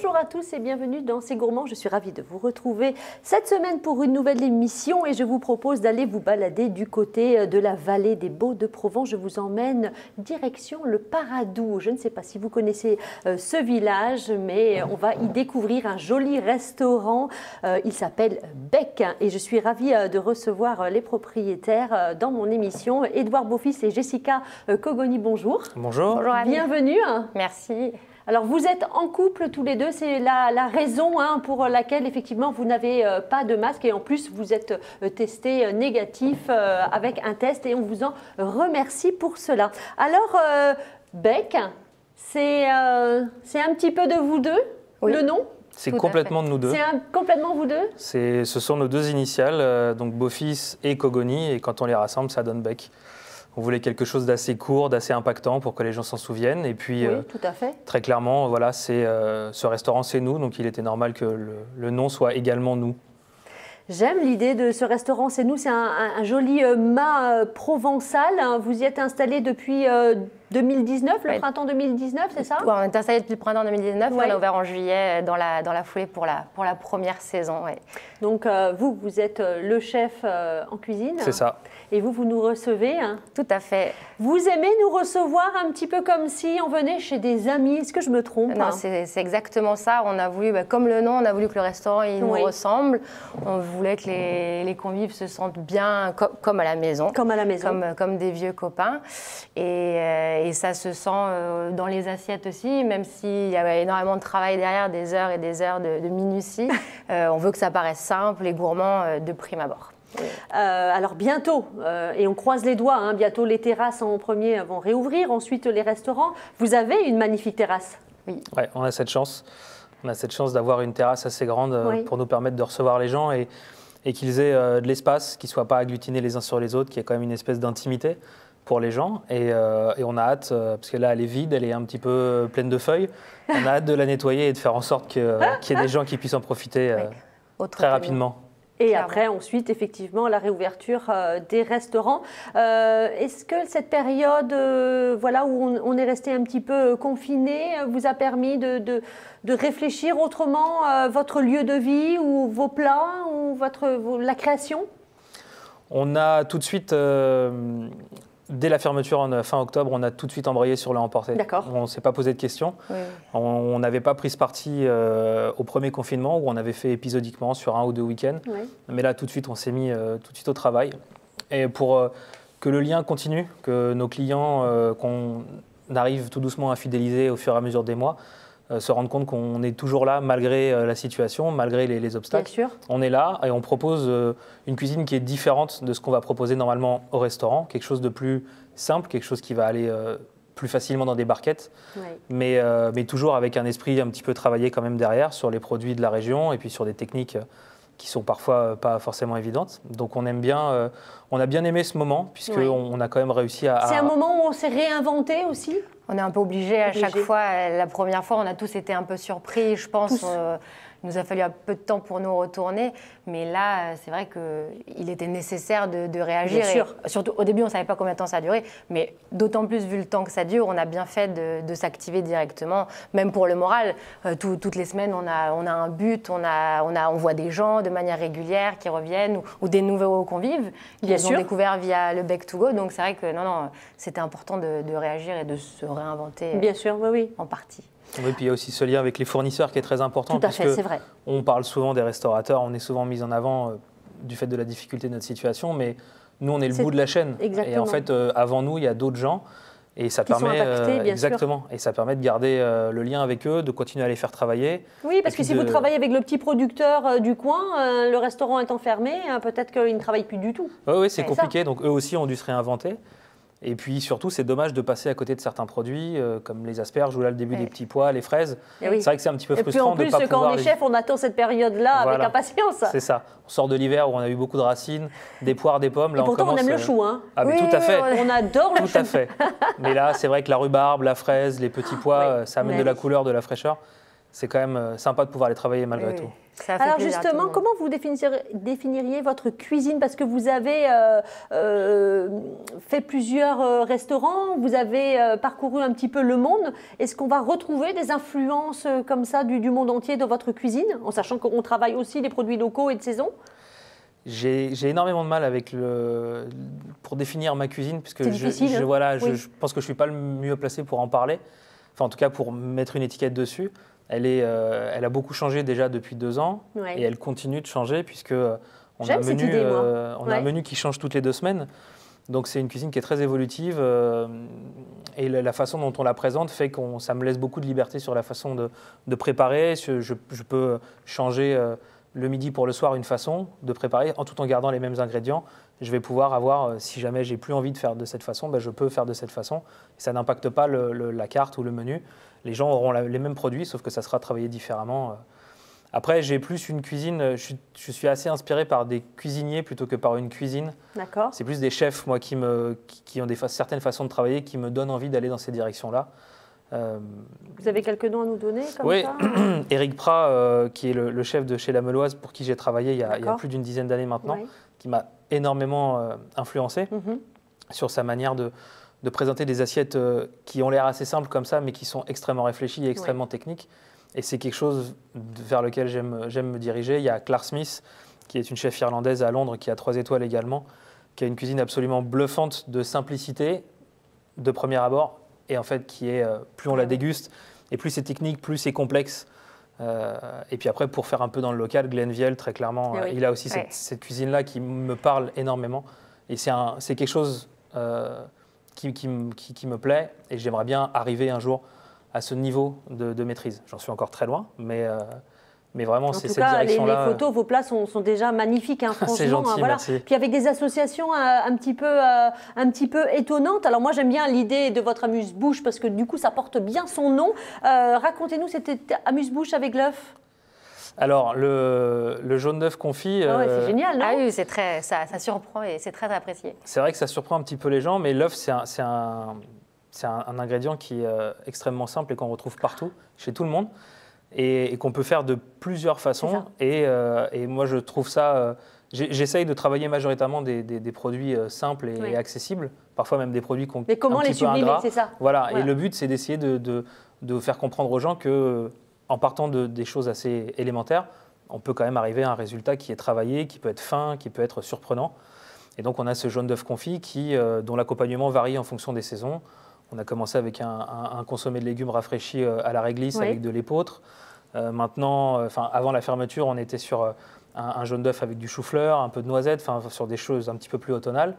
Bonjour à tous et bienvenue dans C'est Gourmand. Je suis ravie de vous retrouver cette semaine pour une nouvelle émission et je vous propose d'aller vous balader du côté de la vallée des Baux-de-Provence. Je vous emmène direction le Paradou. Je ne sais pas si vous connaissez ce village, mais on va y découvrir un joli restaurant. Il s'appelle Bec et je suis ravie de recevoir les propriétaires dans mon émission. Édouard Beaufils et Jessica Cogoni, bonjour. Bonjour. Bonjour Anne. Bienvenue. Merci. Alors vous êtes en couple tous les deux, c'est la raison pour laquelle effectivement vous n'avez pas de masque et en plus vous êtes testé négatif avec un test et on vous en remercie pour cela. Alors Bec, c'est un petit peu de vous deux, Oui. Le nom? C'est Tout à complètement de nous deux. C'est complètement vous deux? Ce sont nos deux initiales, donc Beaufils et Cogoni, et quand on les rassemble, ça donne Bec. On voulait quelque chose d'assez court, d'assez impactant pour que les gens s'en souviennent. Et puis, Oui, tout à fait. très clairement, voilà, ce restaurant, c'est nous, donc il était normal que le nom soit également nous. J'aime l'idée de ce restaurant, c'est nous, c'est un joli mât provençal. Vous y êtes installé depuis 2019, le Oui. printemps 2019, c'est ça? Ouais, on est installé depuis le printemps 2019, Ouais. on a ouvert en juillet dans la foulée pour la première saison. Ouais. Donc vous êtes le chef en cuisine. C'est ça. Et vous nous recevez. Tout à fait. Vous aimez nous recevoir un petit peu comme si on venait chez des amis. Est-ce que je me trompe? Non, c'est exactement ça. On a voulu, comme le nom, on a voulu que le restaurant il Oui. nous ressemble. On voulait que les convives se sentent bien comme à la maison. Comme à la maison. Comme des vieux copains. Et ça se sent dans les assiettes aussi, même s'il y avait énormément de travail derrière, des heures et des heures de minutie. On veut que ça paraisse simple et gourmand de prime abord. Alors bientôt, et on croise les doigts, bientôt les terrasses en premier vont réouvrir, ensuite les restaurants. Vous avez une magnifique terrasse. Oui. Ouais, on a cette chance. On a cette chance d'avoir une terrasse assez grande Oui. pour nous permettre de recevoir les gens et qu'ils aient de l'espace, qu'ils ne soient pas agglutinés les uns sur les autres, qu'il y ait quand même une espèce d'intimité pour les gens. Et on a hâte, parce que là, elle est vide, elle est un petit peu pleine de feuilles. On a hâte de la nettoyer et de faire en sorte qu'il y ait des gens qui puissent en profiter très rapidement. Et Clairement. après, ensuite, effectivement, la réouverture des restaurants. Est-ce que cette période où on est resté un petit peu confiné vous a permis de réfléchir autrement votre lieu de vie ou vos plats ou la création? On a tout de suite, dès la fermeture fin octobre, on a tout de suite embrayé sur le emporté. D'accord. On ne s'est pas posé de questions. Oui. On n'avait pas pris ce parti au premier confinement où on avait fait épisodiquement sur 1 ou 2 week-ends. Oui. Mais là, tout de suite, on s'est mis tout de suite au travail. Et pour que le lien continue, que nos clients qu'on arrive tout doucement à fidéliser au fur et à mesure des mois, se rendent compte qu'on est toujours là malgré la situation, malgré les obstacles. Bien sûr. On est là et on propose une cuisine qui est différente de ce qu'on va proposer normalement au restaurant, quelque chose de plus simple, quelque chose qui va aller plus facilement dans des barquettes, Oui. mais toujours avec un esprit un petit peu travaillé quand même derrière sur les produits de la région et puis sur des techniques qui sont parfois pas forcément évidentes. Donc on aime bien, on a bien aimé ce moment puisqu'on Oui. on a quand même réussi à... C'est un moment où on s'est réinventé aussi? On est un peu obligé à chaque Obligé. fois. La première fois, on a tous été un peu surpris, je pense. Il nous a fallu un peu de temps pour nous retourner. Mais là, c'est vrai qu'il était nécessaire de réagir. Bien sûr. Et surtout, au début, on ne savait pas combien de temps ça a duré. Mais d'autant plus, vu le temps que ça dure, on a bien fait de s'activer directement. Même pour le moral, toutes les semaines, on a un but. On voit des gens de manière régulière qui reviennent ou des nouveaux convives qui Bien nous sûr. ont découvert via le Bec to Go. Donc, c'est vrai que non, c'était important de réagir et de se réinventer Bien sûr, oui. en partie. Oui, puis il y a aussi ce lien avec les fournisseurs qui est très important. Tout à fait, puisque c'est vrai. On parle souvent des restaurateurs, on est souvent mis en avant du fait de la difficulté de notre situation, mais nous, on est le bout de la chaîne. Exactement. Et en fait, avant nous, il y a d'autres gens. Et ça Qui sont permet impactés, bien exactement. Et ça permet de garder le lien avec eux, de continuer à les faire travailler. Oui, parce Et que puis si vous travaillez avec le petit producteur du coin, le restaurant étant fermé, peut-être qu'il ne travaille plus du tout. Oui, c'est C'est compliqué. Donc eux aussi ont dû se réinventer. Et puis surtout, c'est dommage de passer à côté de certains produits, comme les asperges ou là le début Oui. des petits pois, les fraises. Et oui. C'est vrai que c'est un petit peu Et puis frustrant en plus, de ne pas quand pouvoir on est chef, on attend cette période-là Voilà. avec impatience. C'est ça. On sort de l'hiver où on a eu beaucoup de racines, des poires, des pommes. Et Là, pourtant, on commence, aime le chou. Hein. Ah, mais Oui, tout à fait. On adore le Tout chou. à fait. Mais là, c'est vrai que la rhubarbe, la fraise, les petits pois, Oui. ça amène Mais de la oui. couleur, de la fraîcheur. C'est quand même sympa de pouvoir les travailler malgré Oui. tout. ça fait Alors plaisir à tout le justement, monde. comment vous définiriez votre cuisine? Parce que vous avez fait plusieurs restaurants, vous avez parcouru un petit peu le monde. Est-ce qu'on va retrouver des influences comme ça du monde entier dans votre cuisine, en sachant qu'on travaille aussi les produits locaux et de saison? J'ai énormément de mal pour définir ma cuisine, puisque C'est difficile, hein? voilà, Oui. je pense que je ne suis pas le mieux placé pour en parler, enfin en tout cas pour mettre une étiquette dessus. Elle a beaucoup changé déjà depuis 2 ans, Ouais. et elle continue de changer, puisque on a J'aime cette idée, moi. on a un menu qui change toutes les 2 semaines. Donc c'est une cuisine qui est très évolutive, et la façon dont on la présente fait que ça me laisse beaucoup de liberté sur la façon de préparer. Je peux changer le midi pour le soir une façon de préparer, tout en gardant les mêmes ingrédients. Je vais pouvoir avoir, si jamais j'ai plus envie de faire de cette façon, je peux faire de cette façon. Et ça n'impacte pas la carte ou le menu. Les gens auront les mêmes produits, sauf que ça sera travaillé différemment. Après, j'ai plus une cuisine, je suis assez inspiré par des cuisiniers plutôt que par une cuisine. D'accord. C'est plus des chefs, moi, qui ont certaines façons de travailler qui me donnent envie d'aller dans ces directions-là. Vous avez quelques noms à nous donner comme Oui, ça? Éric Prat, qui est le chef de chez La Meloise, pour qui j'ai travaillé il y a plus d'une dizaine d'années maintenant, Ouais. qui m'a énormément influencé Mhm. sur sa manière de présenter des assiettes qui ont l'air assez simples comme ça, mais qui sont extrêmement réfléchies et extrêmement techniques. Et c'est quelque chose vers lequel j'aime me diriger. Il y a Claire Smith, qui est une chef irlandaise à Londres, qui a 3 étoiles également, qui a une cuisine absolument bluffante de simplicité, de premier abord, et en fait qui est, plus on la déguste, et plus c'est technique, plus c'est complexe. Et puis après, pour faire un peu dans le local, Glenn Viel, très clairement, Eh oui. il a aussi cette cuisine-là qui me parle énormément. Et c'est quelque chose qui me plaît, et j'aimerais bien arriver un jour à ce niveau de maîtrise. J'en suis encore très loin, mais vraiment, c'est cette les direction-là. photos, vos plats sont déjà magnifiques, hein, franchement. C'est gentil, voilà. merci. Puis avec des associations un petit peu étonnantes. Alors moi, j'aime bien l'idée de votre amuse-bouche parce que du coup, ça porte bien son nom. Racontez-nous cette amuse-bouche avec l'œuf. Alors, le jaune d'œuf confit, Ah ouais, c'est génial, non? Ah oui, ça surprend et c'est très apprécié. c'est vrai que ça surprend un petit peu les gens, mais l'œuf, c'est un ingrédient qui est extrêmement simple et qu'on retrouve partout, chez tout le monde, et qu'on peut faire de plusieurs façons. Et moi, je trouve ça... J'essaye de travailler majoritairement des produits simples et accessibles, parfois même des produits qu'on Mais comment les sublimer, c'est ça? Voilà, et le but, c'est d'essayer de faire comprendre aux gens que, en partant des choses assez élémentaires, on peut quand même arriver à un résultat qui est travaillé, qui peut être fin, qui peut être surprenant. Et donc, on a ce jaune d'œuf confit dont l'accompagnement varie en fonction des saisons. On a commencé avec un consommé de légumes rafraîchi à la réglisse avec de l'épeautre. Maintenant, avant la fermeture, on était sur un jaune d'œuf avec du chou-fleur, un peu de noisette, sur des choses un petit peu plus automnales.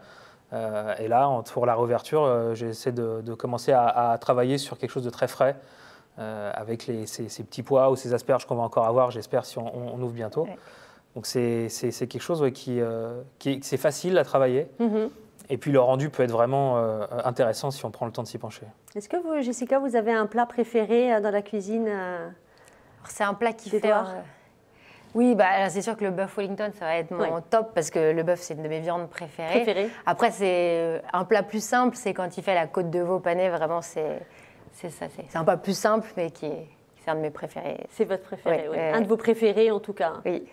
Et là, pour la réouverture, j'essaie de commencer à travailler sur quelque chose de très frais, avec ces petits pois ou ces asperges qu'on va encore avoir, j'espère, si on ouvre bientôt. Ouais. Donc c'est quelque chose qui c'est facile à travailler. Mm-hmm. Et puis le rendu peut être vraiment intéressant si on prend le temps de s'y pencher. Est-ce que vous, Jessica, vous avez un plat préféré dans la cuisine? C'est un plat qui fait... Oui, c'est sûr que le bœuf Wellington, ça va être mon top parce que le bœuf, c'est une de mes viandes préférées. Après, c'est un plat plus simple, c'est quand il fait la côte de veau panée, vraiment, c'est ça. C'est un plat plus simple, mais c'est un de mes préférés. C'est votre préféré, oui. Un de vos préférés, en tout cas. Oui.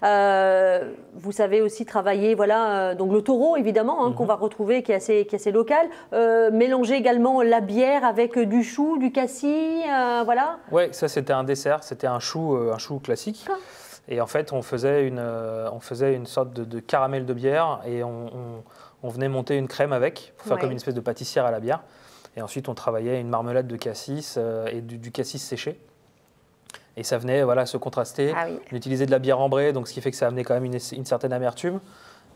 Vous savez aussi travailler, donc le taureau évidemment, qu'on va retrouver, qui est assez local. Mélanger également la bière avec du chou, du cassis, voilà. Oui, ça c'était un dessert, c'était un chou classique. Ah. Et en fait, on faisait une sorte de caramel de bière et on venait monter une crème avec pour faire comme une espèce de pâtissière à la bière. Et ensuite, on travaillait une marmelade de cassis et du cassis séché. Et ça venait se contraster. Ah oui. On utilisait de la bière ambrée, donc ce qui fait que ça amenait quand même une certaine amertume.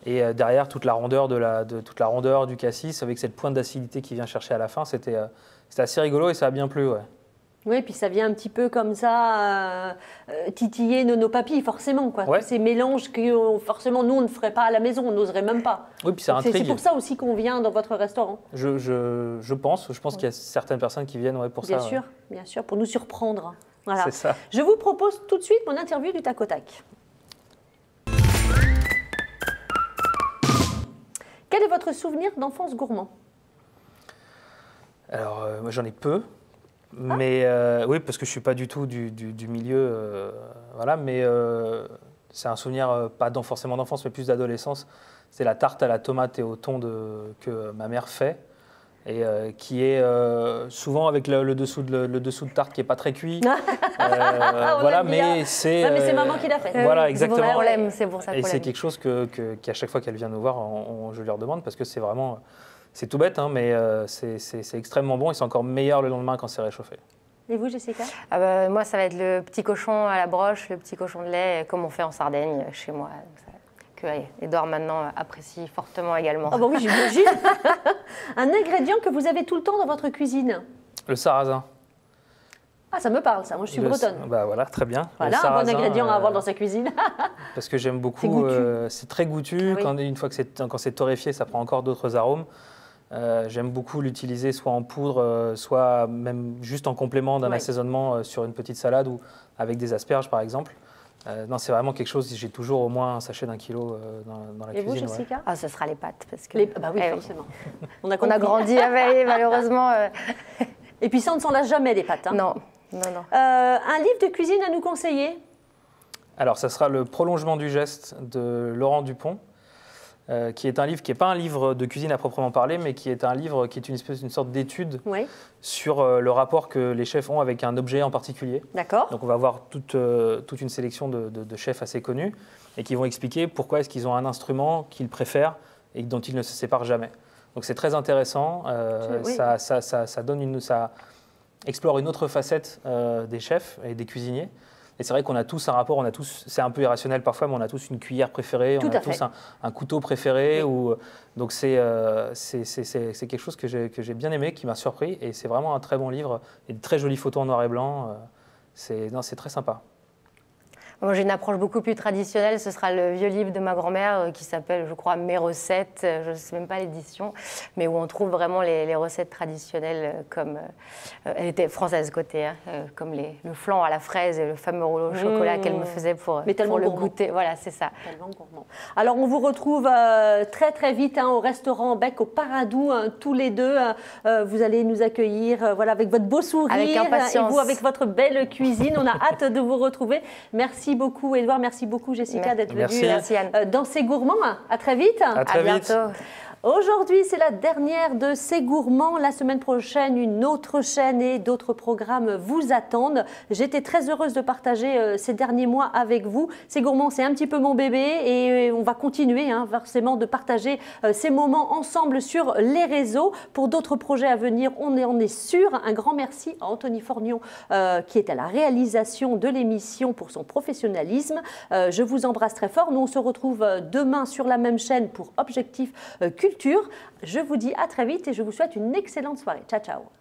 Et derrière, toute la rondeur du cassis, avec cette pointe d'acidité qui vient chercher à la fin, c'était assez rigolo et ça a bien plu. Ouais. Oui, puis ça vient un petit peu comme ça titiller nos papilles, forcément. Ouais. Ces mélanges que forcément nous, on ne ferait pas à la maison, on n'oserait même pas. Oui, puis ça intrigue. C'est pour ça aussi qu'on vient dans votre restaurant. Je pense qu'il y a certaines personnes qui viennent pour ça. Bien sûr, pour nous surprendre. Voilà. C'est ça. Je vous propose tout de suite mon interview du tac au tac. Quel est votre souvenir d'enfance gourmand? Alors, moi j'en ai peu. Mais oui, parce que je ne suis pas du tout du milieu. Voilà, mais c'est un souvenir, pas forcément d'enfance, mais plus d'adolescence. C'est la tarte à la tomate et au thon que ma mère fait. Et qui est souvent avec le dessous de tarte qui n'est pas très cuit. Voilà, mais c'est... mais c'est maman qui l'a fait. Voilà, exactement. On l'aime, c'est pour ça qu'on l'aime. Et c'est quelque chose qu'à chaque fois qu'elle vient nous voir, je lui redemande, parce que c'est vraiment... C'est tout bête, hein, mais c'est extrêmement bon et c'est encore meilleur le lendemain quand c'est réchauffé. Et vous, Jessica? Moi, ça va être le petit cochon à la broche, le petit cochon de lait, comme on fait en Sardaigne chez moi. Que Édouard maintenant apprécie fortement également. Ah bah oui, j'imagine. Un ingrédient que vous avez tout le temps dans votre cuisine? Le sarrasin. Ah, ça me parle, ça. Moi, je suis bretonne. Bah voilà, très bien. Voilà, un bon ingrédient à avoir dans sa cuisine. Parce que j'aime beaucoup. C'est très goûtu. Oui. Une fois que quand c'est torréfié, ça prend encore d'autres arômes. J'aime beaucoup l'utiliser soit en poudre, soit même juste en complément d'un assaisonnement sur une petite salade ou avec des asperges, par exemple. Non, c'est vraiment quelque chose, j'ai toujours au moins un sachet d'1 kilo dans la cuisine. Et vous, Jessica? Ah, ce sera les pâtes. Parce que, bah oui, forcément. On a grandi avec, malheureusement. Et puis ça, on ne s'en lasse jamais, les pâtes. Hein. Non. Un livre de cuisine à nous conseiller? Alors, ça sera Le prolongement du geste de Laurent Dupont, qui est un livre qui n'est pas un livre de cuisine à proprement parler, mais qui est un livre qui est une sorte d'étude sur le rapport que les chefs ont avec un objet en particulier. D'accord. Donc on va voir toute une sélection de chefs assez connus et qui vont expliquer pourquoi est-ce qu'ils ont un instrument qu'ils préfèrent et dont ils ne se séparent jamais. Donc c'est très intéressant, ça explore une autre facette des chefs et des cuisiniers. Et c'est vrai qu'on a tous un rapport, c'est un peu irrationnel parfois, mais on a tous une cuillère préférée, on a tous un couteau préféré. Donc c'est quelque chose que j'ai bien aimé, qui m'a surpris. Et c'est vraiment un très bon livre, et de très jolies photos en noir et blanc. C'est très sympa. Moi, j'ai une approche beaucoup plus traditionnelle. Ce sera le vieux livre de ma grand-mère qui s'appelle, je crois, Mes recettes. Je ne sais même pas l'édition, mais où on trouve vraiment les recettes traditionnelles comme... elle était française côté, comme le flan à la fraise et le fameux rouleau au chocolat qu'elle me faisait pour le goûter. Voilà, c'est ça. Tellement gourmand. Alors, on vous retrouve très, très vite au restaurant Bec au Paradou, tous les deux. Vous allez nous accueillir avec votre beau sourire. Avec impatience. Et vous, avec votre belle cuisine. On a hâte de vous retrouver. Merci beaucoup, Édouard. Merci beaucoup, Jessica, d'être venue dans C'est Gourmand. À très vite. À très vite. Bientôt. Aujourd'hui, c'est la dernière de C'est Gourmand. La semaine prochaine, une autre chaîne et d'autres programmes vous attendent. J'étais très heureuse de partager ces derniers mois avec vous. C'est Gourmand, c'est un petit peu mon bébé et on va continuer forcément de partager ces moments ensemble sur les réseaux. Pour d'autres projets à venir, on en est sûr. Un grand merci à Anthony Fornion qui est à la réalisation de l'émission pour son professionnalisme. Je vous embrasse très fort. Nous, on se retrouve demain sur la même chaîne pour Objectif Culture. Je vous dis à très vite et je vous souhaite une excellente soirée. Ciao, ciao.